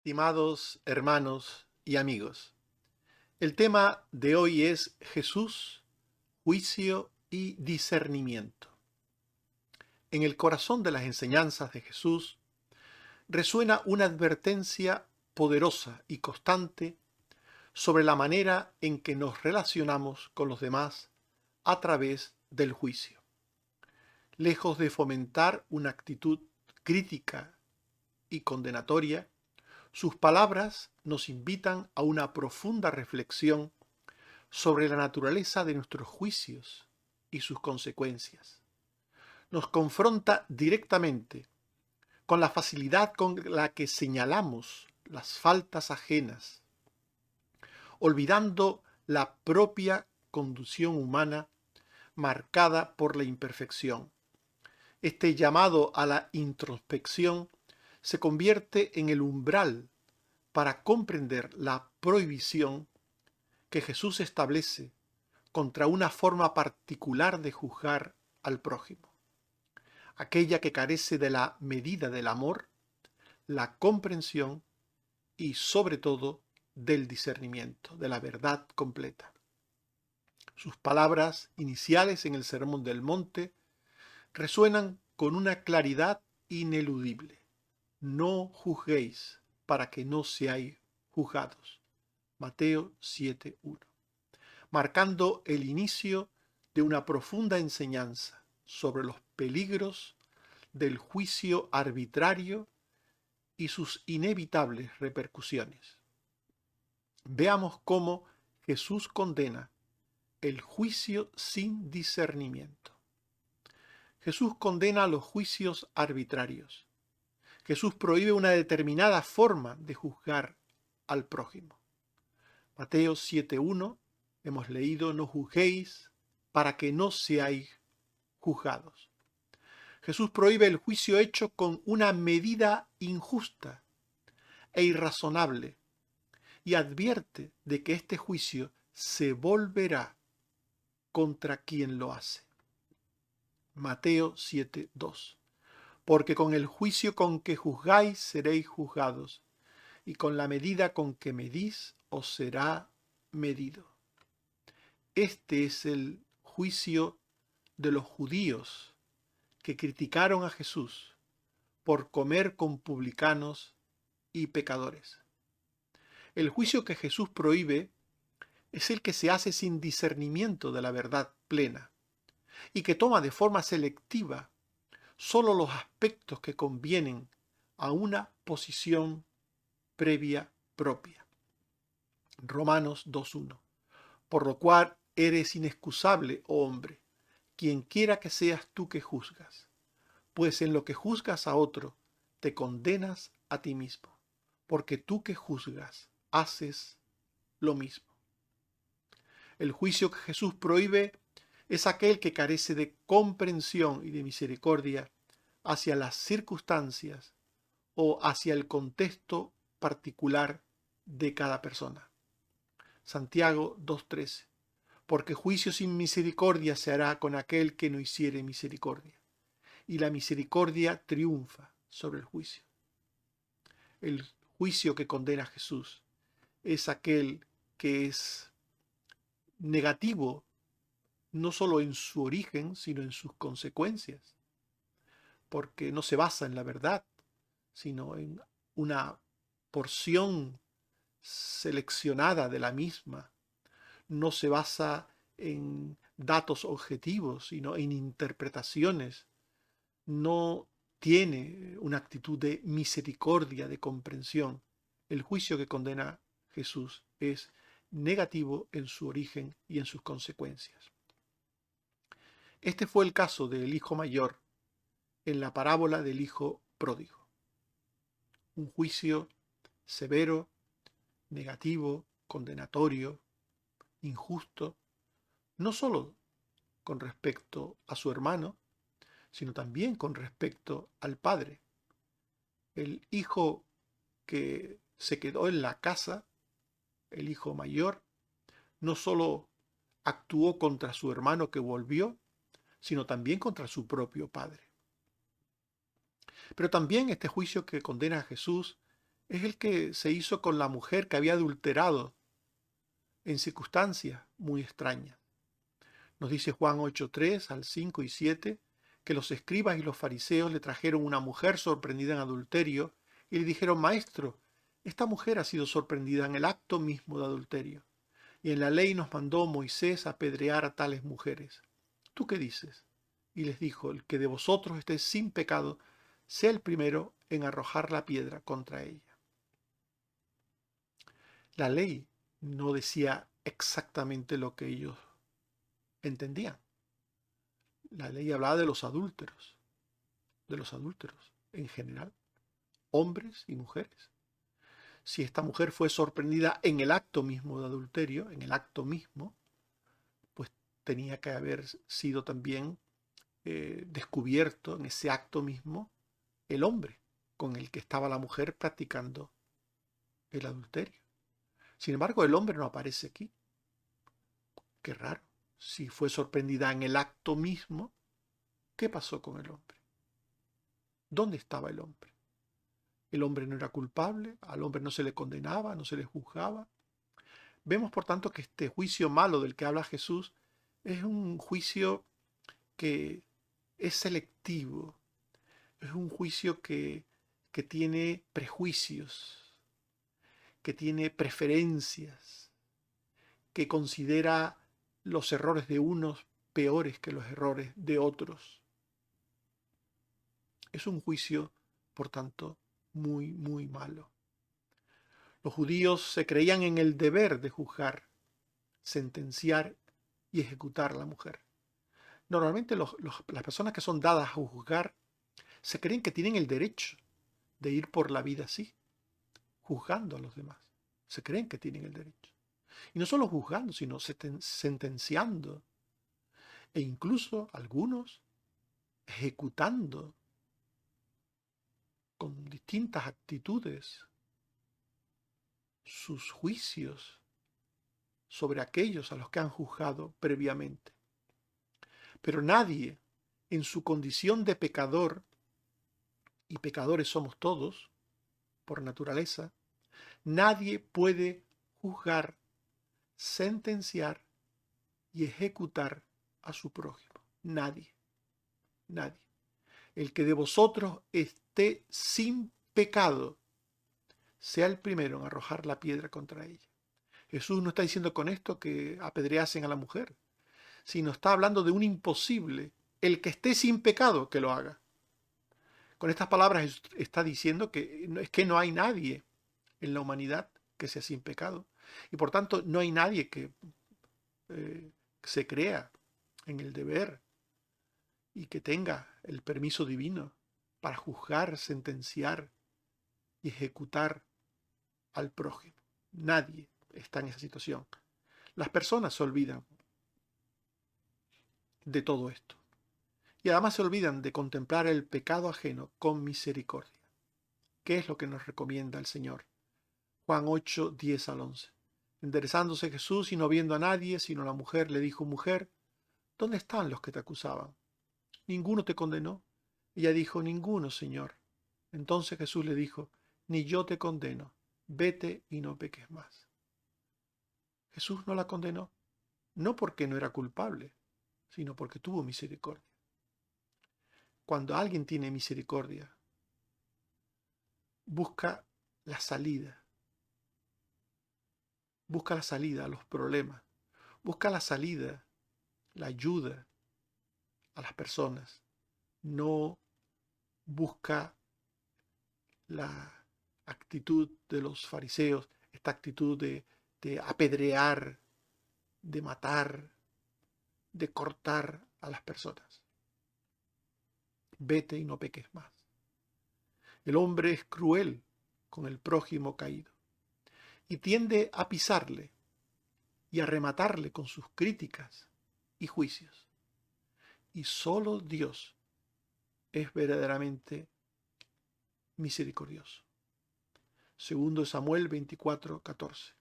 Estimados hermanos y amigos, el tema de hoy es Jesús, juicio y discernimiento. En el corazón de las enseñanzas de Jesús resuena una advertencia poderosa y constante sobre la manera en que nos relacionamos con los demás a través del juicio. Lejos de fomentar una actitud crítica y condenatoria, sus palabras nos invitan a una profunda reflexión sobre la naturaleza de nuestros juicios y sus consecuencias. Nos confronta directamente con la facilidad con la que señalamos las faltas ajenas, olvidando la propia conducción humana marcada por la imperfección. Este llamado a la introspección se convierte en el umbral para comprender la prohibición que Jesús establece contra una forma particular de juzgar al prójimo, aquella que carece de la medida del amor, la comprensión y sobre todo del discernimiento, de la verdad completa. Sus palabras iniciales en el Sermón del Monte resuenan con una claridad ineludible. No juzguéis para que no seáis juzgados. Mateo 7:1, marcando el inicio de una profunda enseñanza sobre los peligros del juicio arbitrario y sus inevitables repercusiones. Veamos cómo Jesús condena el juicio sin discernimiento. Jesús condena los juicios arbitrarios. Jesús prohíbe una determinada forma de juzgar al prójimo. Mateo 7:1 hemos leído: no juzguéis para que no seáis juzgados. Jesús prohíbe el juicio hecho con una medida injusta e irrazonable y advierte de que este juicio se volverá contra quien lo hace. Mateo 7:2. Porque con el juicio con que juzgáis seréis juzgados, y con la medida con que medís os será medido. Este es el juicio de los judíos que criticaron a Jesús por comer con publicanos y pecadores. El juicio que Jesús prohíbe es el que se hace sin discernimiento de la verdad plena y que toma de forma selectiva solo los aspectos que convienen a una posición previa propia. Romanos 2:1. Por lo cual eres inexcusable, oh hombre, quien quiera que seas tú que juzgas, pues en lo que juzgas a otro, te condenas a ti mismo, porque tú que juzgas, haces lo mismo. El juicio que Jesús prohíbe es aquel que carece de comprensión y de misericordia hacia las circunstancias o hacia el contexto particular de cada persona. Santiago 2:13. Porque juicio sin misericordia se hará con aquel que no hiciere misericordia, y la misericordia triunfa sobre el juicio. El juicio que condena a Jesús es aquel que es negativo no solo en su origen, sino en sus consecuencias, porque no se basa en la verdad, sino en una porción seleccionada de la misma. No se basa en datos objetivos, sino en interpretaciones. No tiene una actitud de misericordia, de comprensión. El juicio que condena Jesús es negativo en su origen y en sus consecuencias. Este fue el caso del hijo mayor en la parábola del hijo pródigo. Un juicio severo, negativo, condenatorio, injusto, no solo con respecto a su hermano, sino también con respecto al padre. El hijo que se quedó en la casa, el hijo mayor, no solo actuó contra su hermano que volvió, sino también contra su propio padre. Pero también este juicio que condena a Jesús es el que se hizo con la mujer que había adulterado en circunstancias muy extrañas. Nos dice Juan 8:3 al 5 y 7 que los escribas y los fariseos le trajeron una mujer sorprendida en adulterio y le dijeron: Maestro, esta mujer ha sido sorprendida en el acto mismo de adulterio, y en la ley nos mandó Moisés apedrear a tales mujeres. ¿Tú qué dices? Y les dijo: el que de vosotros esté sin pecado, sea el primero en arrojar la piedra contra ella. La ley no decía exactamente lo que ellos entendían. La ley hablaba de los adúlteros en general, hombres y mujeres. Si esta mujer fue sorprendida en el acto mismo de adulterio, en el acto mismo, pues tenía que haber sido también descubierto en ese acto mismo el hombre con el que estaba la mujer practicando el adulterio. Sin embargo, el hombre no aparece aquí. Qué raro. Si fue sorprendida en el acto mismo, ¿qué pasó con el hombre? ¿Dónde estaba el hombre? El hombre no era culpable, al hombre no se le condenaba, no se le juzgaba. Vemos, por tanto, que este juicio malo del que habla Jesús es un juicio que es selectivo, es un juicio que tiene prejuicios, que tiene preferencias, que considera los errores de unos peores que los errores de otros. Es un juicio, por tanto, muy, muy malo. Los judíos se creían en el deber de juzgar, sentenciar y ejecutar a la mujer. Normalmente las personas que son dadas a juzgar se creen que tienen el derecho de ir por la vida así, juzgando a los demás. Se creen que tienen el derecho. Y no solo juzgando, sino sentenciando e incluso algunos ejecutando con distintas actitudes sus juicios sobre aquellos a los que han juzgado previamente. Pero nadie, en su condición de pecador, y pecadores somos todos, por naturaleza, nadie puede juzgar, sentenciar y ejecutar a su prójimo. Nadie, nadie. El que de vosotros esté sin pecado, sea el primero en arrojar la piedra contra ella. Jesús no está diciendo con esto que apedreasen a la mujer, sino está hablando de un imposible. El que esté sin pecado, que lo haga. Con estas palabras está diciendo que es que no hay nadie en la humanidad que sea sin pecado. Y por tanto no hay nadie que se crea en el deber y que tenga el permiso divino para juzgar, sentenciar y ejecutar al prójimo. Nadie está en esa situación. Las personas se olvidan de todo esto. Y además se olvidan de contemplar el pecado ajeno con misericordia. ¿Qué es lo que nos recomienda el Señor? Juan 8, 10 al 11. Enderezándose Jesús y no viendo a nadie, sino a la mujer, le dijo: Mujer, ¿dónde están los que te acusaban? ¿Ninguno te condenó? Ella dijo: Ninguno, Señor. Entonces Jesús le dijo: Ni yo te condeno. Vete y no peques más. Jesús no la condenó, no porque no era culpable, sino porque tuvo misericordia. Cuando alguien tiene misericordia, busca la salida a los problemas, busca la salida, la ayuda a las personas, no busca la actitud de los fariseos, esta actitud de apedrear, de matar, de cortar a las personas. Vete y no peques más. El hombre es cruel con el prójimo caído y tiende a pisarle y a rematarle con sus críticas y juicios. Y solo Dios es verdaderamente misericordioso. Segundo Samuel 24:14.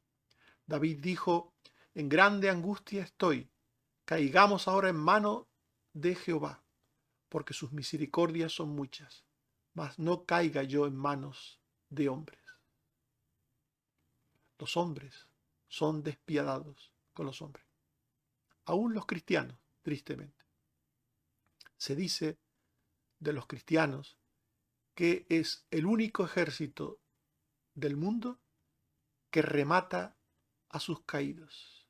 David dijo: En grande angustia estoy, caigamos ahora en mano de Jehová, porque sus misericordias son muchas, mas no caiga yo en manos de hombres. Los hombres son despiadados con los hombres. Aún los cristianos, tristemente. Se dice de los cristianos que es el único ejército del mundo que remata a sus caídos.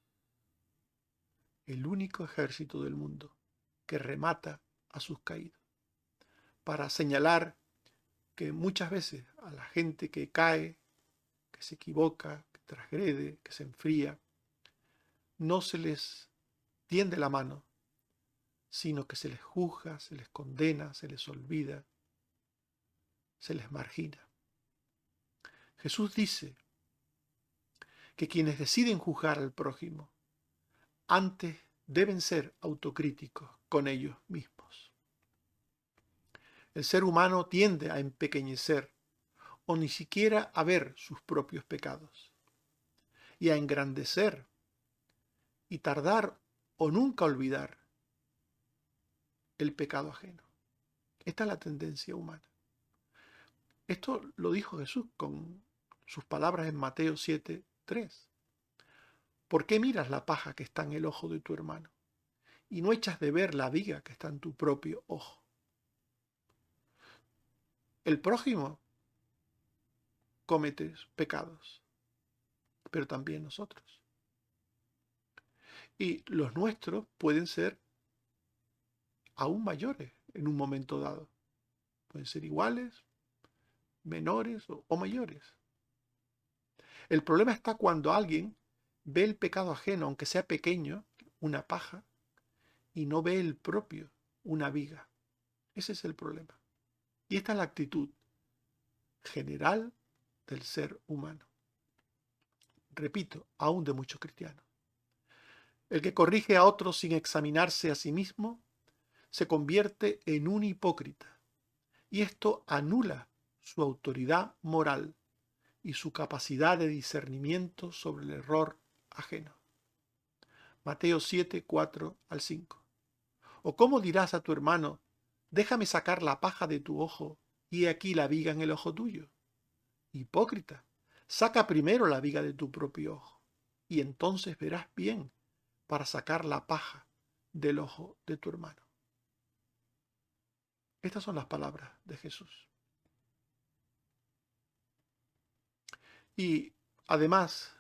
El único ejército del mundo que remata a sus caídos. Para señalar que muchas veces a la gente que cae, que se equivoca, que transgrede, que se enfría, no se les tiende la mano, sino que se les juzga, se les condena, se les olvida, se les margina. Jesús dice que quienes deciden juzgar al prójimo antes deben ser autocríticos con ellos mismos. El ser humano tiende a empequeñecer o ni siquiera a ver sus propios pecados y a engrandecer y tardar o nunca olvidar el pecado ajeno. Esta es la tendencia humana. Esto lo dijo Jesús con sus palabras en Mateo 7:3. ¿Por qué miras la paja que está en el ojo de tu hermano y no echas de ver la viga que está en tu propio ojo? El prójimo comete pecados, pero también nosotros. Y los nuestros pueden ser aún mayores en un momento dado. Pueden ser iguales, menores o mayores. El problema está cuando alguien ve el pecado ajeno, aunque sea pequeño, una paja, y no ve el propio, una viga. Ese es el problema. Y esta es la actitud general del ser humano. Repito, aún de muchos cristianos. El que corrige a otros sin examinarse a sí mismo se convierte en un hipócrita. Y esto anula su autoridad moral y su capacidad de discernimiento sobre el error ajeno. Mateo 7, 4 al 5. ¿O cómo dirás a tu hermano, déjame sacar la paja de tu ojo y he aquí la viga en el ojo tuyo? Hipócrita, saca primero la viga de tu propio ojo y entonces verás bien para sacar la paja del ojo de tu hermano. Estas son las palabras de Jesús. Y además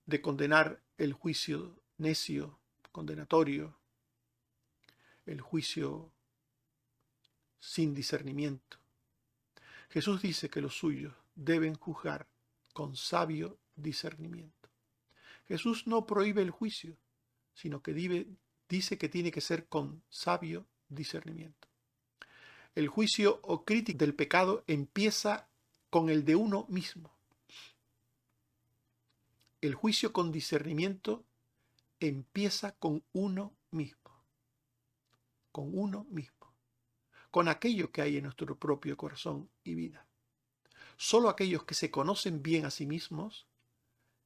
de condenar el juicio necio, condenatorio, el juicio sin discernimiento, Jesús dice que los suyos deben juzgar con sabio discernimiento. Jesús no prohíbe el juicio, sino que dice que tiene que ser con sabio discernimiento. El juicio o crítica del pecado empieza con el de uno mismo. El juicio con discernimiento empieza con uno mismo. Con uno mismo. Con aquello que hay en nuestro propio corazón y vida. Solo aquellos que se conocen bien a sí mismos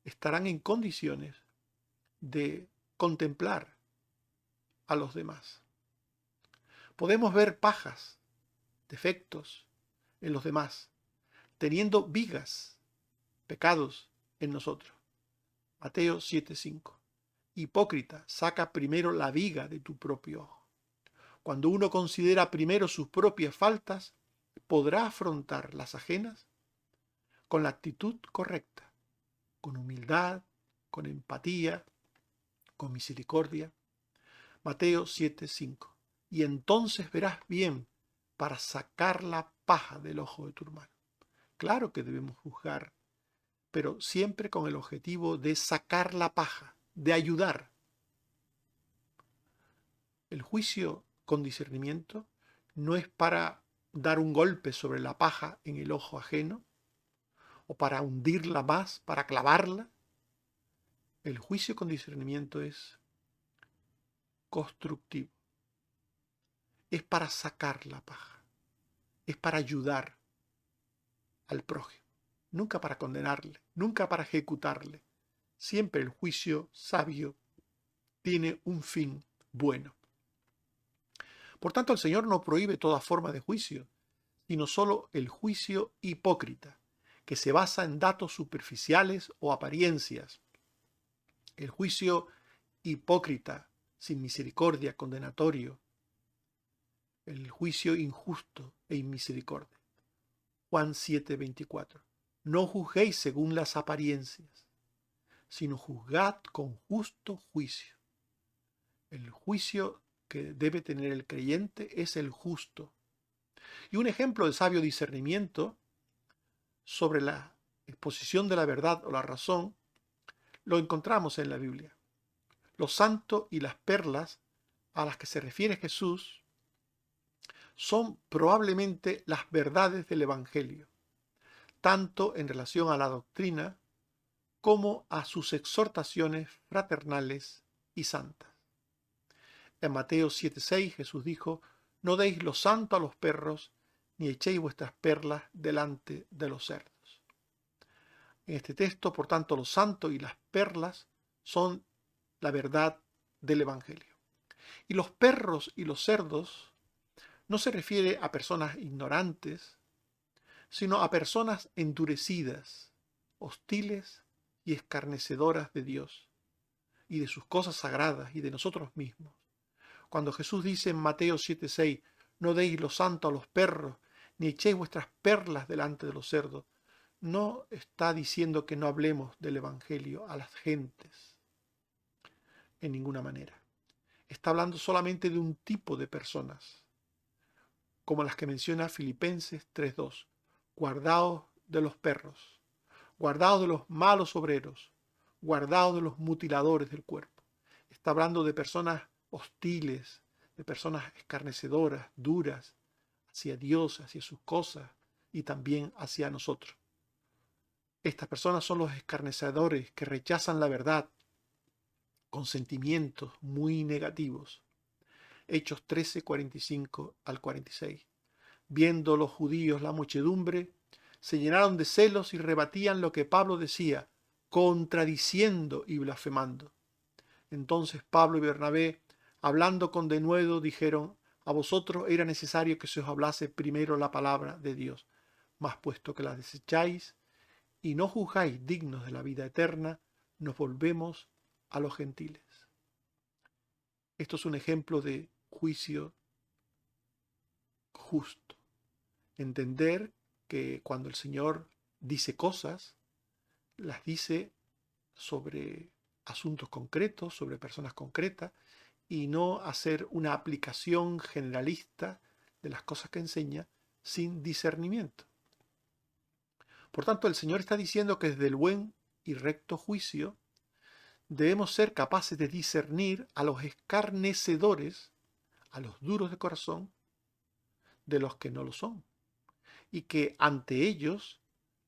estarán en condiciones de contemplar a los demás. Podemos ver pajas, defectos en los demás, teniendo vigas, pecados en nosotros. Mateo 7:5. Hipócrita, saca primero la viga de tu propio ojo. Cuando uno considera primero sus propias faltas, podrá afrontar las ajenas con la actitud correcta, con humildad, con empatía, con misericordia. Mateo 7:5. Y entonces verás bien para sacar la paja del ojo de tu hermano. Claro que debemos juzgar, pero siempre con el objetivo de sacar la paja, de ayudar. El juicio con discernimiento no es para dar un golpe sobre la paja en el ojo ajeno o para hundirla más, para clavarla. El juicio con discernimiento es constructivo. Es para sacar la paja. Es para ayudar al prójimo. Nunca para condenarle, nunca para ejecutarle. Siempre el juicio sabio tiene un fin bueno. Por tanto, el Señor no prohíbe toda forma de juicio, sino solo el juicio hipócrita, que se basa en datos superficiales o apariencias. El juicio hipócrita, sin misericordia, condenatorio. El juicio injusto e inmisericordia. Juan 7:24. No juzguéis según las apariencias, sino juzgad con justo juicio. El juicio que debe tener el creyente es el justo. Y un ejemplo de sabio discernimiento sobre la exposición de la verdad o la razón lo encontramos en la Biblia. Los santos y las perlas a las que se refiere Jesús son probablemente las verdades del Evangelio, tanto en relación a la doctrina como a sus exhortaciones fraternales y santas. En Mateo 7:6 Jesús dijo: no deis lo santo a los perros, ni echéis vuestras perlas delante de los cerdos. En este texto, por tanto, los santos y las perlas son la verdad del Evangelio. Y los perros y los cerdos no se refiere a personas ignorantes, sino a personas endurecidas, hostiles y escarnecedoras de Dios y de sus cosas sagradas y de nosotros mismos. Cuando Jesús dice en Mateo 7:6, no deis lo santo a los perros, ni echéis vuestras perlas delante de los cerdos, no está diciendo que no hablemos del Evangelio a las gentes, en ninguna manera. Está hablando solamente de un tipo de personas, como las que menciona Filipenses 3:2. Guardaos de los perros, guardaos de los malos obreros, guardaos de los mutiladores del cuerpo. Está hablando de personas hostiles, de personas escarnecedoras, duras, hacia Dios, hacia sus cosas y también hacia nosotros. Estas personas son los escarnecedores que rechazan la verdad con sentimientos muy negativos. Hechos 13:45 al 46. Viendo los judíos la muchedumbre, se llenaron de celos y rebatían lo que Pablo decía, contradiciendo y blasfemando. Entonces Pablo y Bernabé, hablando con denuedo, dijeron: a vosotros era necesario que se os hablase primero la palabra de Dios, mas puesto que la desecháis y no juzgáis dignos de la vida eterna, nos volvemos a los gentiles. Esto es un ejemplo de juicio justo. Entender que cuando el Señor dice cosas, las dice sobre asuntos concretos, sobre personas concretas, y no hacer una aplicación generalista de las cosas que enseña sin discernimiento. Por tanto, el Señor está diciendo que desde el buen y recto juicio debemos ser capaces de discernir a los escarnecedores, a los duros de corazón, de los que no lo son. Y que ante ellos,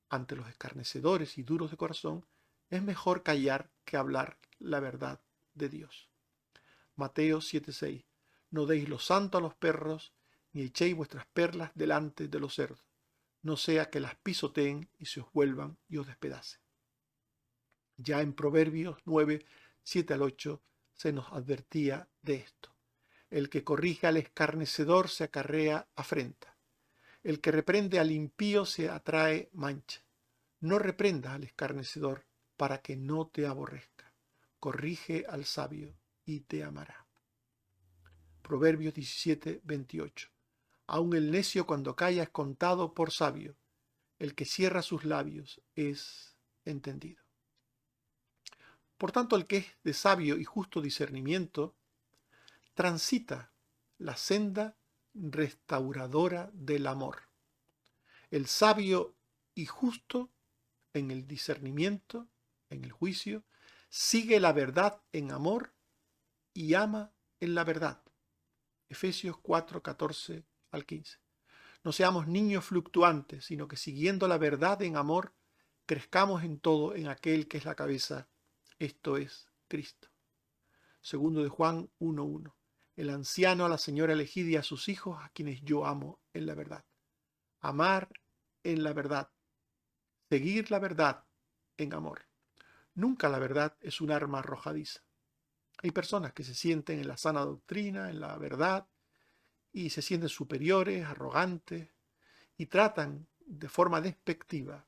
ante los escarnecedores y duros de corazón, es mejor callar que hablar la verdad de Dios. Mateo 7:6. No deis lo santo a los perros, ni echéis vuestras perlas delante de los cerdos, no sea que las pisoteen y se os vuelvan y os despedacen. Ya en Proverbios 9:7 al 8 se nos advertía de esto. El que corrige al escarnecedor se acarrea afrenta. El que reprende al impío se atrae mancha. No reprendas al escarnecedor para que no te aborrezca. Corrige al sabio y te amará. Proverbios 17:28. Aun el necio cuando calla es contado por sabio. El que cierra sus labios es entendido. Por tanto, el que es de sabio y justo discernimiento transita la senda restauradora del amor. El sabio y justo en el discernimiento, en el juicio, sigue la verdad en amor y ama en la verdad. Efesios 4:14 al 15. No seamos niños fluctuantes, sino que siguiendo la verdad en amor, crezcamos en todo en aquel que es la cabeza, esto es Cristo. Segundo de Juan 1:1. El anciano a la señora elegida y a sus hijos, a quienes yo amo en la verdad. Amar en la verdad. Seguir la verdad en amor. Nunca la verdad es un arma arrojadiza. Hay personas que se sienten en la sana doctrina, en la verdad, y se sienten superiores, arrogantes, y tratan de forma despectiva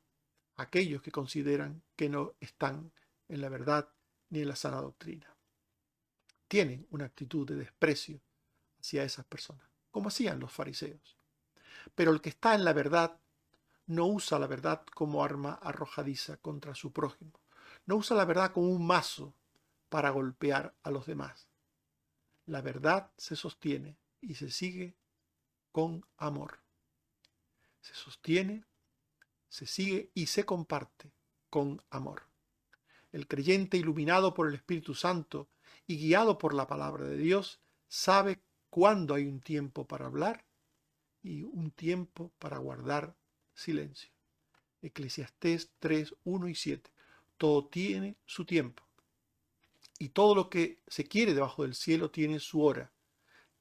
a aquellos que consideran que no están en la verdad ni en la sana doctrina. Tienen una actitud de desprecio hacia esas personas, como hacían los fariseos. Pero el que está en la verdad no usa la verdad como arma arrojadiza contra su prójimo. No usa la verdad como un mazo para golpear a los demás. La verdad se sostiene y se sigue con amor. Se sostiene, se sigue y se comparte con amor. El creyente iluminado por el Espíritu Santo y guiado por la palabra de Dios sabe cuándo hay un tiempo para hablar y un tiempo para guardar silencio. Eclesiastés 3, 1 y 7. Todo tiene su tiempo. Y todo lo que se quiere debajo del cielo tiene su hora.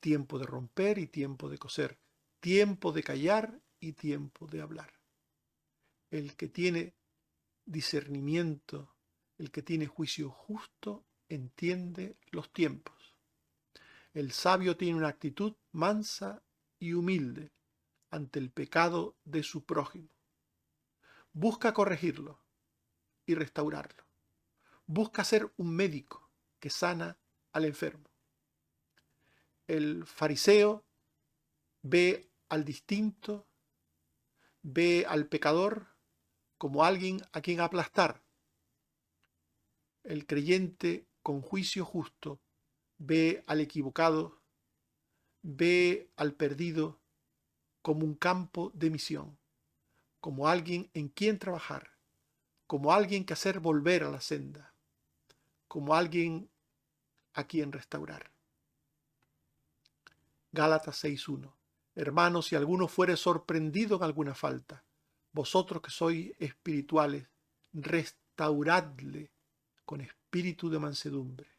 Tiempo de romper y tiempo de coser. Tiempo de callar y tiempo de hablar. El que tiene discernimiento, el que tiene juicio justo, entiende los tiempos. El sabio tiene una actitud mansa y humilde ante el pecado de su prójimo. Busca corregirlo y restaurarlo. Busca ser un médico que sana al enfermo. El fariseo ve al distinto, ve al pecador como alguien a quien aplastar. El creyente con juicio justo ve al equivocado, ve al perdido como un campo de misión, como alguien en quien trabajar, como alguien que hacer volver a la senda, como alguien a quien restaurar. Gálatas 6:1. Hermanos, si alguno fuere sorprendido en alguna falta, vosotros que sois espirituales, restauradle con espíritu de mansedumbre,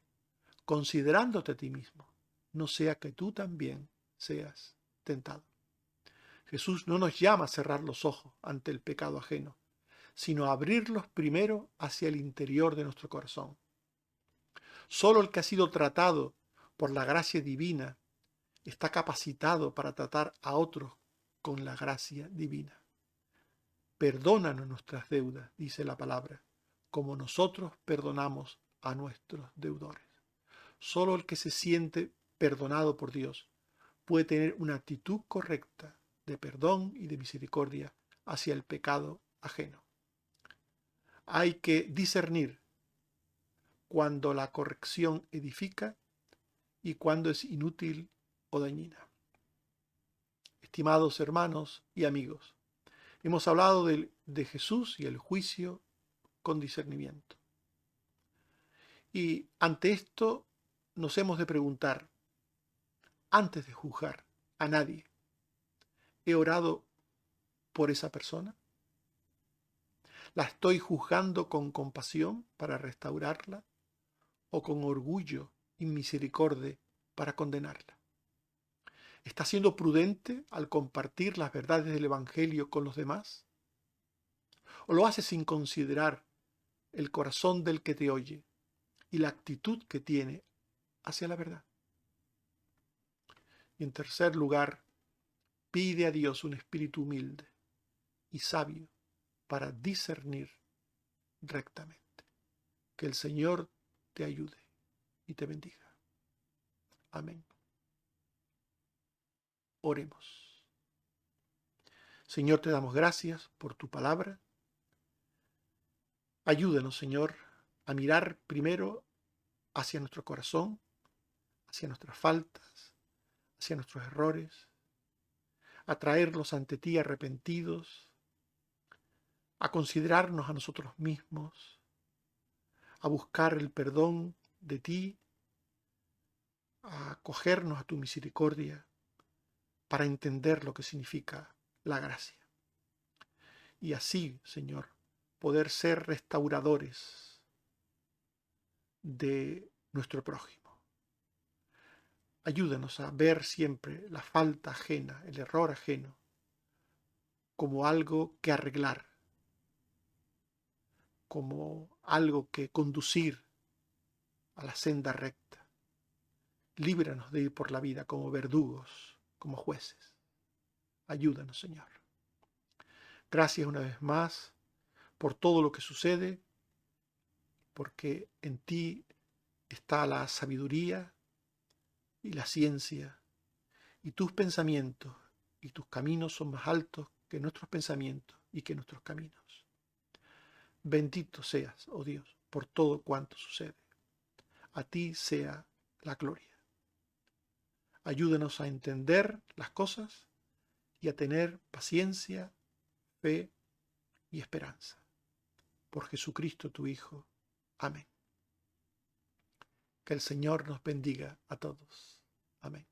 considerándote a ti mismo, no sea que tú también seas tentado. Jesús no nos llama a cerrar los ojos ante el pecado ajeno, sino a abrirlos primero hacia el interior de nuestro corazón. Solo el que ha sido tratado por la gracia divina está capacitado para tratar a otros con la gracia divina. Perdónanos nuestras deudas, dice la palabra, como nosotros perdonamos a nuestros deudores. Solo el que se siente perdonado por Dios puede tener una actitud correcta de perdón y de misericordia hacia el pecado ajeno. Hay que discernir cuando la corrección edifica y cuando es inútil o dañina. Estimados hermanos y amigos, hemos hablado de Jesús y el juicio con discernimiento. Y ante esto nos hemos de preguntar, antes de juzgar a nadie, ¿he orado por esa persona? ¿La estoy juzgando con compasión para restaurarla o con orgullo y misericordia para condenarla? ¿Está siendo prudente al compartir las verdades del Evangelio con los demás? ¿O lo hace sin considerar el corazón del que te oye y la actitud que tiene hacia la verdad? Y en tercer lugar, pide a Dios un espíritu humilde y sabio para discernir rectamente. Que el Señor te ayude y te bendiga. Amén. Oremos. Señor, te damos gracias por tu palabra. Ayúdanos, Señor, a mirar primero hacia nuestro corazón, hacia nuestras faltas, hacia nuestros errores, a traerlos ante ti arrepentidos, a considerarnos a nosotros mismos, a buscar el perdón de ti, a acogernos a tu misericordia para entender lo que significa la gracia. Y así, Señor, poder ser restauradores de nuestro prójimo. Ayúdanos a ver siempre la falta ajena, el error ajeno, como algo que arreglar, como algo que conducir a la senda recta. Líbranos de ir por la vida como verdugos, como jueces. Ayúdanos, Señor. Gracias una vez más por todo lo que sucede, porque en ti está la sabiduría y la ciencia, y tus pensamientos y tus caminos son más altos que nuestros pensamientos y que nuestros caminos. Bendito seas, oh Dios, por todo cuanto sucede. A ti sea la gloria. Ayúdanos a entender las cosas y a tener paciencia, fe y esperanza. Por Jesucristo tu Hijo. Amén. Que el Señor nos bendiga a todos. Amén.